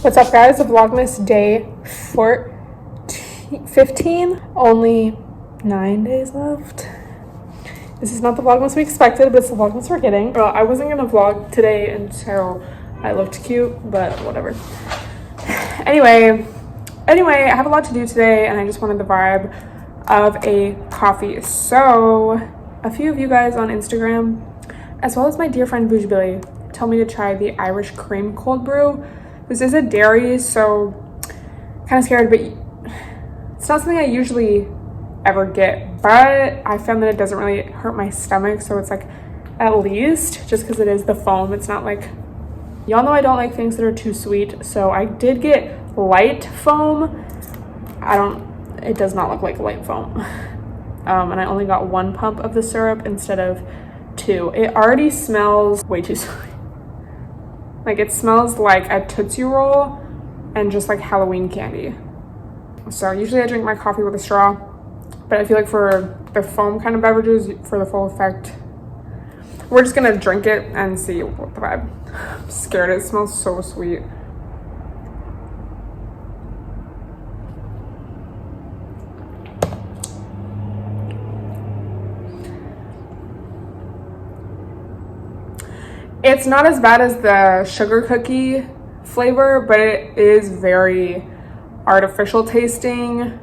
What's up, guys? Vlogmas day 15. Only 9 days left. This is not the Vlogmas we expected, but it's the Vlogmas we're getting. Well, I wasn't gonna vlog today until I looked cute, but whatever. Anyway, I have a lot to do today, and I just wanted the vibe of a coffee. So, a few of you guys on Instagram, as well as my dear friend Bougie Billy, told me to try the Irish cream cold brew. This is a dairy, so kind of scared, but it's not something I usually ever get, but I found that it doesn't really hurt my stomach, so it's like, at least, just because it is the foam, it's not like, y'all know I don't like things that are too sweet, so I did get light foam. It does not look like light foam. And I only got 1 pump of the syrup instead of 2. It already smells way too sweet. Like, it smells like a Tootsie Roll and just like Halloween candy. So usually I drink my coffee with a straw, but I feel like for the foam kind of beverages, for the full effect, we're just gonna drink it and see what the vibe. I'm scared, it smells so sweet. It's not as bad as the sugar cookie flavor, but it is very artificial tasting.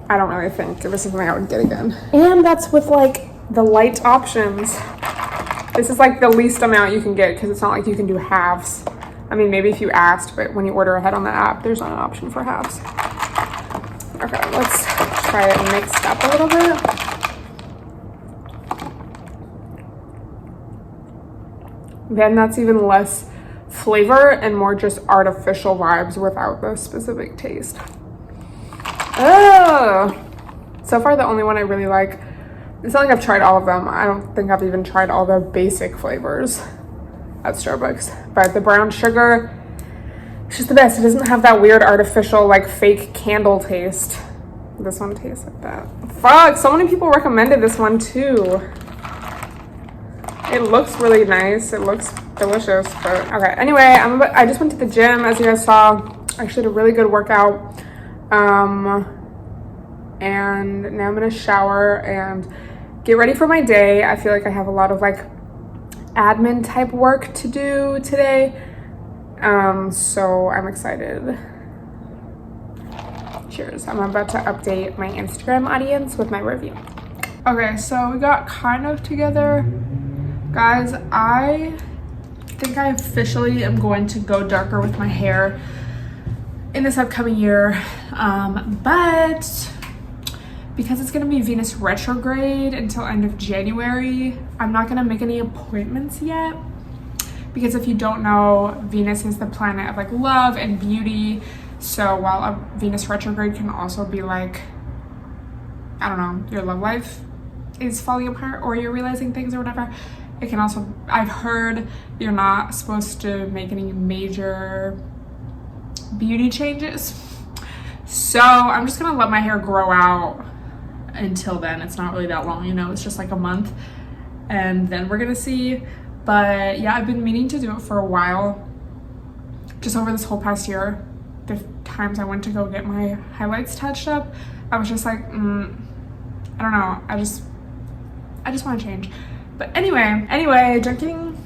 I don't really think this is something I would get again. And that's with like the light options. This is like the least amount you can get because it's not like you can do halves. I mean, maybe if you asked, but when you order ahead on the app, there's not an option for halves. Okay, let's try it mixed up a little bit. Then that's even less flavor and more just artificial vibes without the specific taste. So far the only one I really like, it's not like I've tried all of them. I don't think I've even tried all the basic flavors at Starbucks, but the brown sugar, it's just the best. It doesn't have that weird artificial like fake candle taste. This one tastes like that. Fuck, so many people recommended this one too. It looks really nice. It looks delicious, but okay. Anyway, I just went to the gym, as you guys saw. I actually did a really good workout. And now I'm gonna shower and get ready for my day. I feel like I have a lot of like admin type work to do today. So I'm excited. Cheers. I'm about to update my Instagram audience with my review. Okay, so we got kind of together. Guys, I think I officially am going to go darker with my hair in this upcoming year, but because it's going to be Venus retrograde until end of January, I'm not going to make any appointments yet, because if you don't know, Venus is the planet of like love and beauty. So while a Venus retrograde can also be like, I don't know, your love life is falling apart or you're realizing things or whatever, it can also, I've heard you're not supposed to make any major beauty changes. So I'm just gonna let my hair grow out until then. It's not really that long, you know, it's just like a month, and then we're gonna see. But yeah, I've been meaning to do it for a while. Just over this whole past year, the times I went to go get my highlights touched up, I was just like, I don't know, I just want to change. But anyway, drinking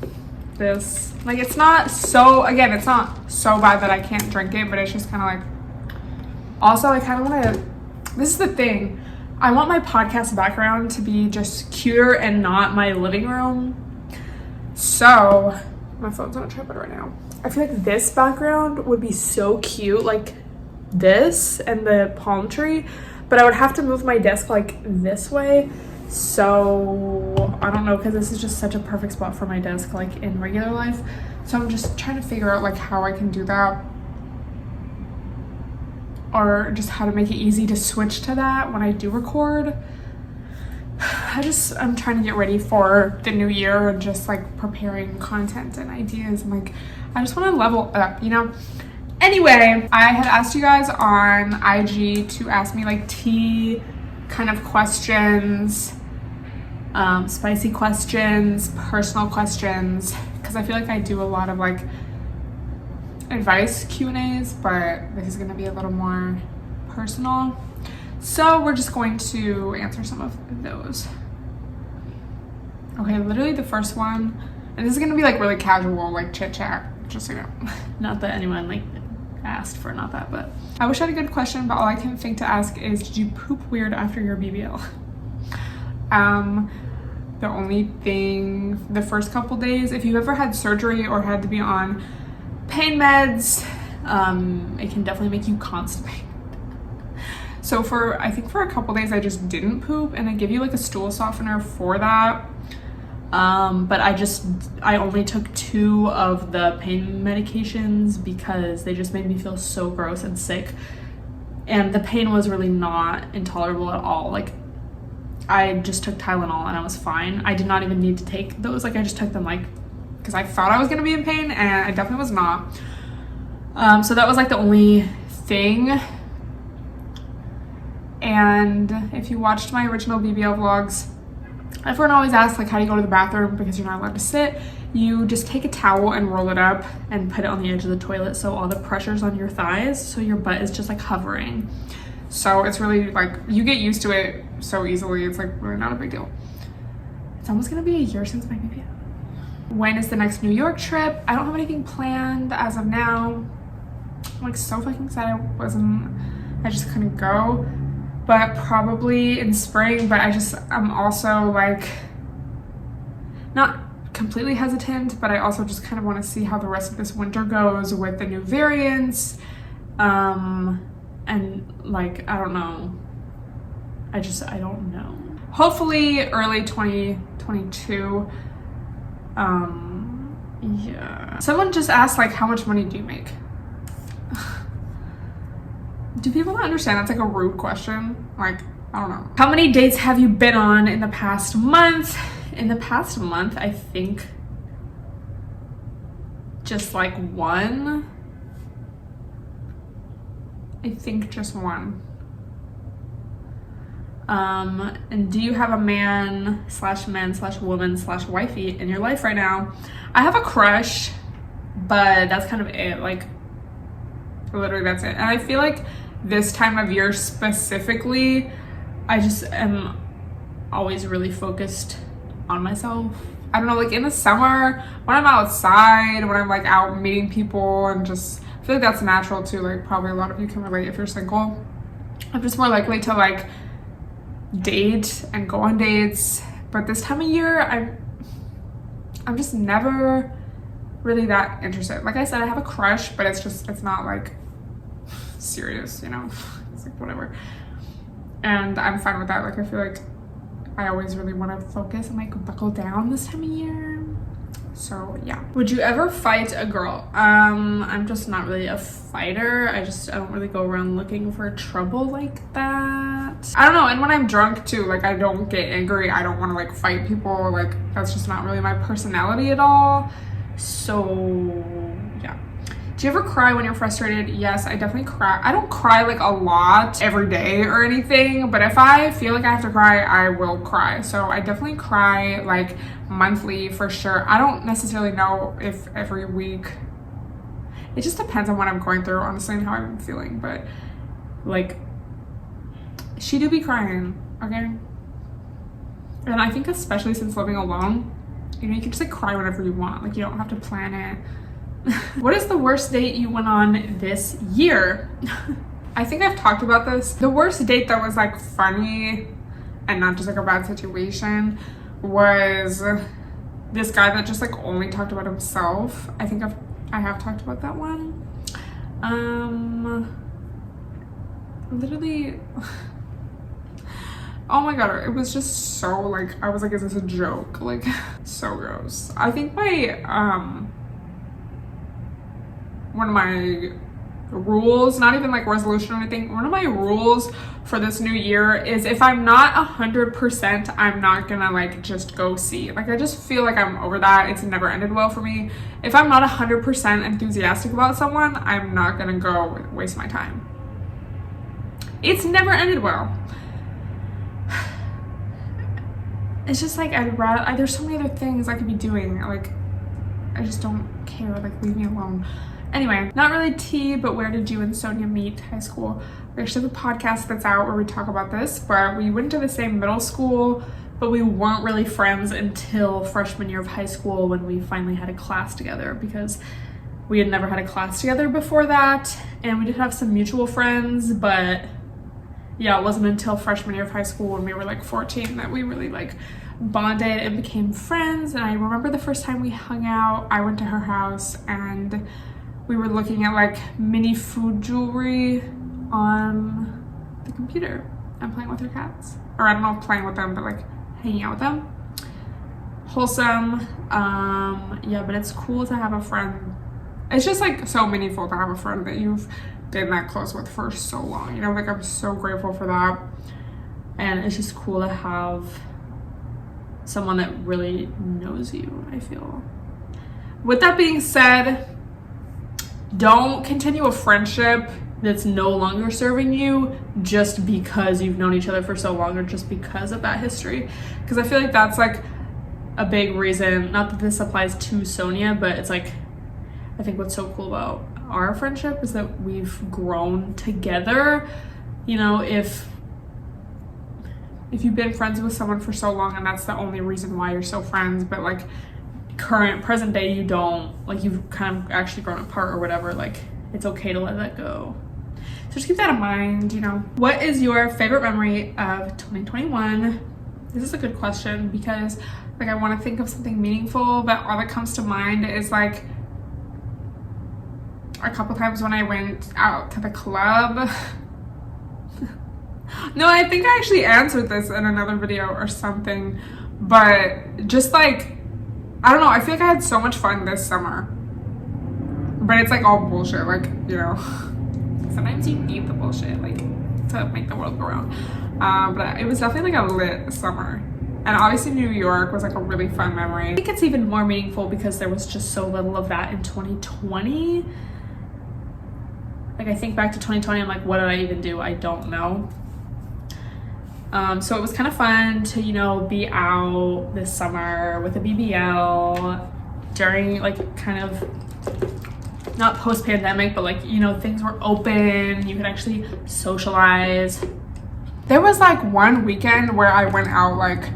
this, like, it's not so, again, it's not so bad that I can't drink it, but it's just kind of like, also I kind of want to, this is the thing, I want my podcast background to be just cuter and not my living room. So my phone's on a tripod right now. I feel like this background would be so cute, like this and the palm tree, but I would have to move my desk like this way. So I don't know, because this is just such a perfect spot for my desk like in regular life. So I'm just trying to figure out like how I can do that, or just how to make it easy to switch to that when I do record. I'm trying to get ready for the new year and just like preparing content and ideas, and like I just want to level up, you know. Anyway, I had asked you guys on IG to ask me like tea kind of questions, spicy questions, personal questions, because I feel like I do a lot of like advice Q&As, but this is gonna be a little more personal. So we're just going to answer some of those. Okay, literally the first one, and this is gonna be like really casual, like chit chat, just so you know. Not that anyone like asked for, not that, but I wish I had a good question, but all I can think to ask is, did you poop weird after your BBL? The only thing, the first couple days, if you've ever had surgery or had to be on pain meds, it can definitely make you constipated. So I think for a couple days I just didn't poop, and I give you like a stool softener for that. But I only took 2 of the pain medications because they just made me feel so gross and sick. And the pain was really not intolerable at all. Like, I just took Tylenol and I was fine. I did not even need to take those. Like, I just took them like, because I thought I was gonna be in pain, and I definitely was not. So that was like the only thing. And if you watched my original BBL vlogs, everyone always asks like, how do you go to the bathroom? Because you're not allowed to sit. You just take a towel and roll it up and put it on the edge of the toilet, so all the pressure's on your thighs, so your butt is just like hovering. So it's really like, you get used to it so easily. It's like really not a big deal. It's almost gonna be a year since my BBL. When is the next New York trip? I don't have anything planned as of now. I'm like so fucking sad I just couldn't go. But probably in spring. But I'm also like not completely hesitant, but I also just kind of want to see how the rest of this winter goes with the new variants. And like, I don't know. I don't know. Hopefully early 2022. Yeah. Someone just asked like, how much money do you make? Do people not understand? That's like a rude question. Like, I don't know. How many dates have you been on in the past month? In the past month, I think just like one. I think just one. And do you have a man/men/woman/wifey in your life right now? I have a crush, but that's kind of it. Like, literally that's it. And I feel like this time of year specifically, I just am always really focused on myself. I don't know, like in the summer, when I'm outside, when I'm like out meeting people, and just, I feel like that's natural too. Like probably a lot of you can relate if you're single. I'm just more likely to like date and go on dates. But this time of year, I'm just never really that interested. Like I said, I have a crush, but it's not like serious, you know. It's like whatever, and I'm fine with that. Like I feel like I always really want to focus and like buckle down this time of year. So yeah. Would you ever fight a girl? I'm just not really a fighter. I don't really go around looking for trouble like that. I don't know. And when I'm drunk too, like I don't get angry. I don't want to like fight people. Like that's just not really my personality at all. So yeah. Do you ever cry when you're frustrated? Yes, I definitely cry. I don't cry like a lot every day or anything, but if I feel like I have to cry, I will cry. So I definitely cry like monthly for sure. I don't necessarily know if every week. It just depends on what I'm going through, honestly, and how I'm feeling. But like, she do be crying, okay? And I think especially since living alone, you know, you can just like cry whenever you want. Like you don't have to plan it. What is the worst date you went on this year? I think I've talked about this. The worst date that was like funny and not just like a bad situation was this guy that just like only talked about himself. I think I have talked about that one. Literally, oh my god, it was just so like, I was like, is this a joke? Like, so gross. I think one of my rules, not even like resolution or anything, one of my rules for this new year is if I'm not 100%, I'm not gonna like just go see. Like I just feel like I'm over that. It's never ended well for me. If I'm not 100% enthusiastic about someone, I'm not gonna go waste my time. It's never ended well. It's just like I'd rather, there's so many other things I could be doing. Like I just don't care, like leave me alone. Anyway, not really tea, but where did you and Sonia meet? High school. We actually have a podcast that's out where we talk about this, but we went to the same middle school, but we weren't really friends until freshman year of high school when we finally had a class together, because we had never had a class together before that. And we did have some mutual friends, but yeah, it wasn't until freshman year of high school when we were like 14 that we really like bonded and became friends. And I remember the first time we hung out, I went to her house and we were looking at like mini food jewelry on the computer and playing with her cats. Or I don't know if playing with them, but like hanging out with them. Wholesome. Yeah, but it's cool to have a friend. It's just like so meaningful to have a friend that you've been that close with for so long. You know, like I'm so grateful for that. And it's just cool to have someone that really knows you, I feel. With that being said, don't continue a friendship that's no longer serving you just because you've known each other for so long or just because of that history. Because I feel like that's like a big reason, not that this applies to Sonia, but it's like, I think what's so cool about our friendship is that we've grown together. You know, if you've been friends with someone for so long and that's the only reason why you're still friends, but like present day you don't, like you've kind of actually grown apart or whatever, like it's okay to let that go. So just keep that in mind, you know. What is your favorite memory of 2021? This is a good question because like I want to think of something meaningful, but all that comes to mind is like a couple times when I went out to the club. No, I think I actually answered this in another video or something, but just like, I don't know, I feel like I had so much fun this summer, but it's like all bullshit, like, you know, sometimes you need the bullshit, like, to make the world go round. But it was definitely like a lit summer. And obviously New York was like a really fun memory. I think it's even more meaningful because there was just so little of that in 2020. Like I think back to 2020, I'm like, what did I even do? I don't know. So it was kind of fun to, you know, be out this summer with a BBL during like kind of not post-pandemic, but like, you know, things were open, you could actually socialize. There was like one weekend where I went out like,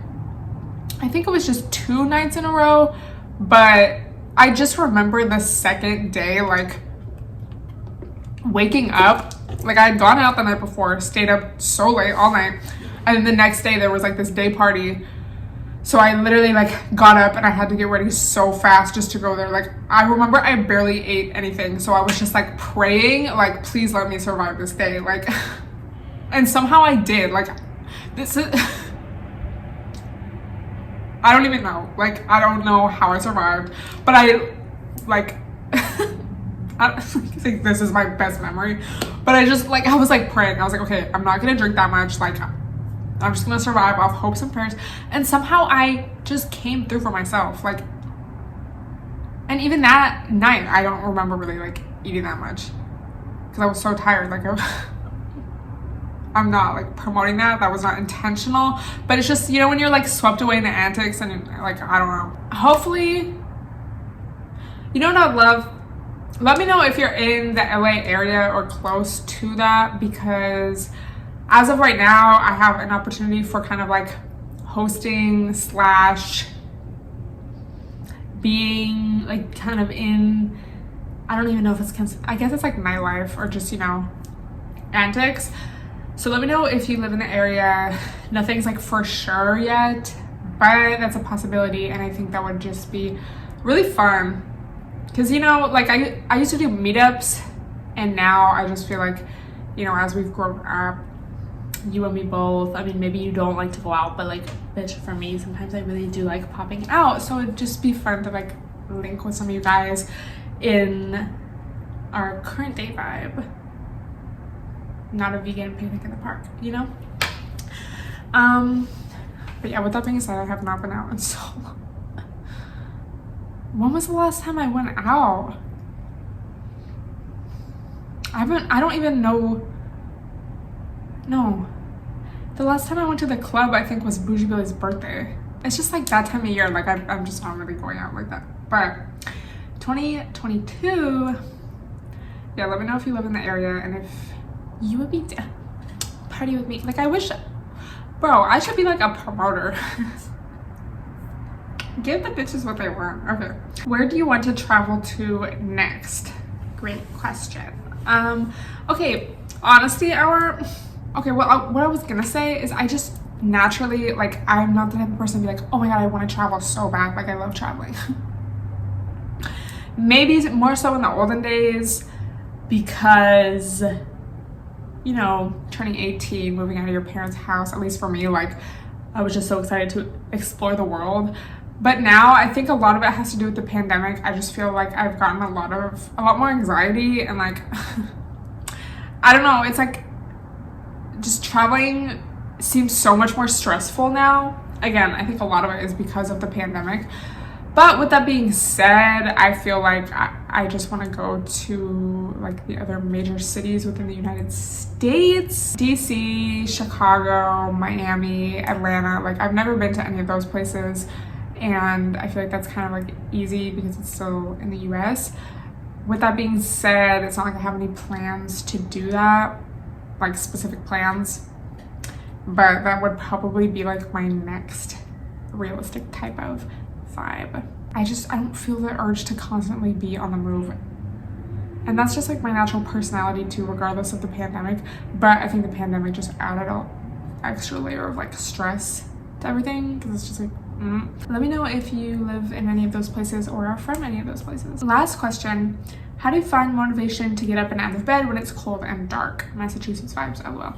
I think it was just 2 nights in a row, but I just remember the second day, like waking up, like I had gone out the night before, stayed up so late all night, and then the next day there was like this day party. So I literally like got up and I had to get ready so fast just to go there. Like I remember I barely ate anything. So I was just like praying, like, please let me survive this day. Like, and somehow I did. Like this is, I don't even know. Like, I don't know how I survived, but I like, I don't think this is my best memory, but I just like, I was like praying. I was like, okay, I'm not gonna drink that much. Like, I'm just gonna survive off hopes and prayers. And somehow I just came through for myself. Like, and even that night, I don't remember really like eating that much because I was so tired. Like, I'm not like promoting that. That was not intentional, but it's just, you know, when you're like swept away in the antics and like, I don't know. Hopefully, you know what I'd love? Let me know if you're in the LA area or close to that, because as of right now, I have an opportunity for kind of like hosting slash being like kind of in, I don't even know if it's, I guess it's like nightlife or just, you know, antics. So let me know if you live in the area. Nothing's like for sure yet, but that's a possibility. And I think that would just be really fun. Cause you know, like I used to do meetups, and now I just feel like, you know, as we've grown up, you and me both, I mean, maybe you don't like to go out, but like, bitch, for me, sometimes I really do like popping out. So it'd just be fun to like link with some of you guys in our current day vibe. Not a vegan picnic in the park, you know? But yeah, with that being said, I have not been out in so long. When was the last time I went out? I don't even know. No. The last time I went to the club, I think, was Bougie Billy's birthday. It's just like that time of year. Like, I'm just not really going out like that. But 2022, yeah, let me know if you live in the area and if you would be party with me. Like, I wish, bro, I should be like a promoter. Give the bitches what they want. Okay, where do you want to travel to next? Great question. Okay, honestly, okay, well, what I was gonna say is I just naturally, like, I'm not the type of person to be like, oh my god, I want to travel so bad. Like, I love traveling. Maybe more so in the olden days because, you know, turning 18, moving out of your parents' house, at least for me, like, I was just so excited to explore the world. But now I think a lot of it has to do with the pandemic. I just feel like I've gotten a lot more anxiety and, like, I don't know, it's like just traveling seems so much more stressful now. Again, I think a lot of it is because of the pandemic. But with that being said, I feel like I just want to go to like the other major cities within the United States. DC, Chicago, Miami, Atlanta. Like, I've never been to any of those places. And I feel like that's kind of like easy because it's still in the US. With that being said, it's not like I have any plans to do that, like specific plans. But that would probably be like my next realistic type of vibe. I don't feel the urge to constantly be on the move. And that's just like my natural personality too, regardless of the pandemic. But I think the pandemic just added an extra layer of like stress to everything because it's just like, Let me know if you live in any of those places or are from any of those places. Last question, how do you find motivation to get up and out of bed when it's cold and dark? Massachusetts vibes, LOL.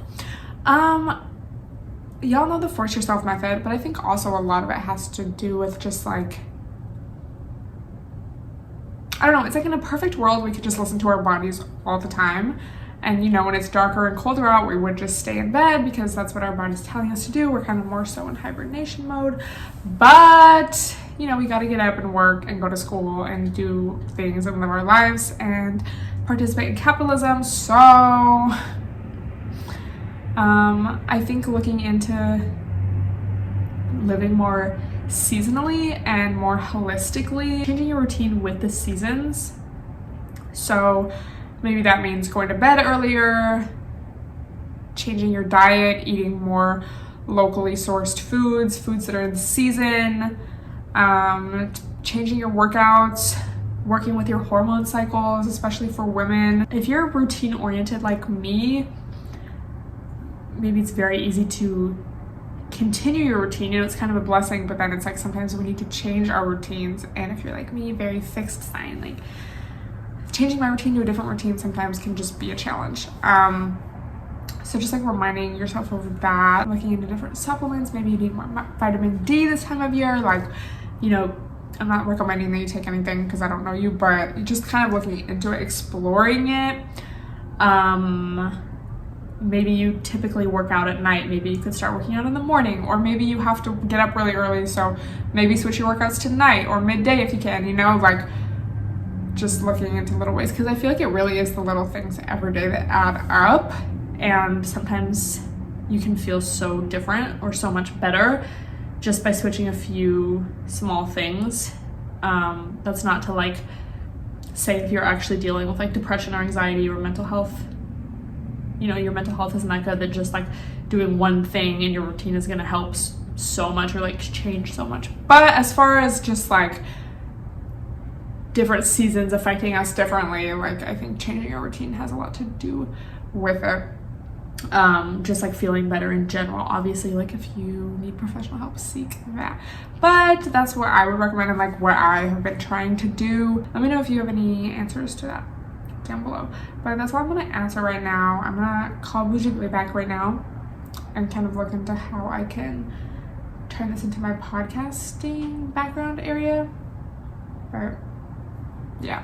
Y'all know the force yourself method, but I think also a lot of it has to do with just like, I don't know, it's like in a perfect world we could just listen to our bodies all the time. And you know, when it's darker and colder out, we would just stay in bed because that's what our body's telling us to do. We're kind of more so in hibernation mode. But, you know, we got to get up and work and go to school and do things and live our lives and participate in capitalism. So I think looking into living more seasonally and more holistically, changing your routine with the seasons. So maybe that means going to bed earlier, changing your diet, eating more locally sourced foods that are in season, changing your workouts, working with your hormone cycles, especially for women. If you're routine oriented like me, maybe it's very easy to continue your routine. You know, it's kind of a blessing, but then it's like sometimes we need to change our routines. And if you're like me, very fixed sign, like changing my routine to a different routine sometimes can just be a challenge. So just like reminding yourself of that, looking into different supplements. Maybe you need more vitamin D this time of year. Like, you know, I'm not recommending that you take anything because I don't know you, but just kind of looking into it, exploring it. Maybe you typically work out at night. Maybe you could start working out in the morning, or maybe you have to get up really early. So maybe switch your workouts to night or midday if you can, you know, like just looking into little ways. Because I feel like it really is the little things every day that add up. And sometimes you can feel so different or so much better just by switching a few small things. That's not to like say if you're actually dealing with like depression or anxiety or mental health, you know, your mental health isn't that good, that just like doing one thing in your routine is gonna help so much or like change so much. But as far as just like different seasons affecting us differently, like I think changing your routine has a lot to do with it. Just like feeling better in general. Obviously, like if you need professional help, seek that. But that's what I would recommend and like what I have been trying to do. Let me know if you have any answers to that down below. But that's all I'm gonna answer right now. I'm gonna call GRUBHUB back right now and kind of look into how I can turn this into my podcasting background area. But yeah.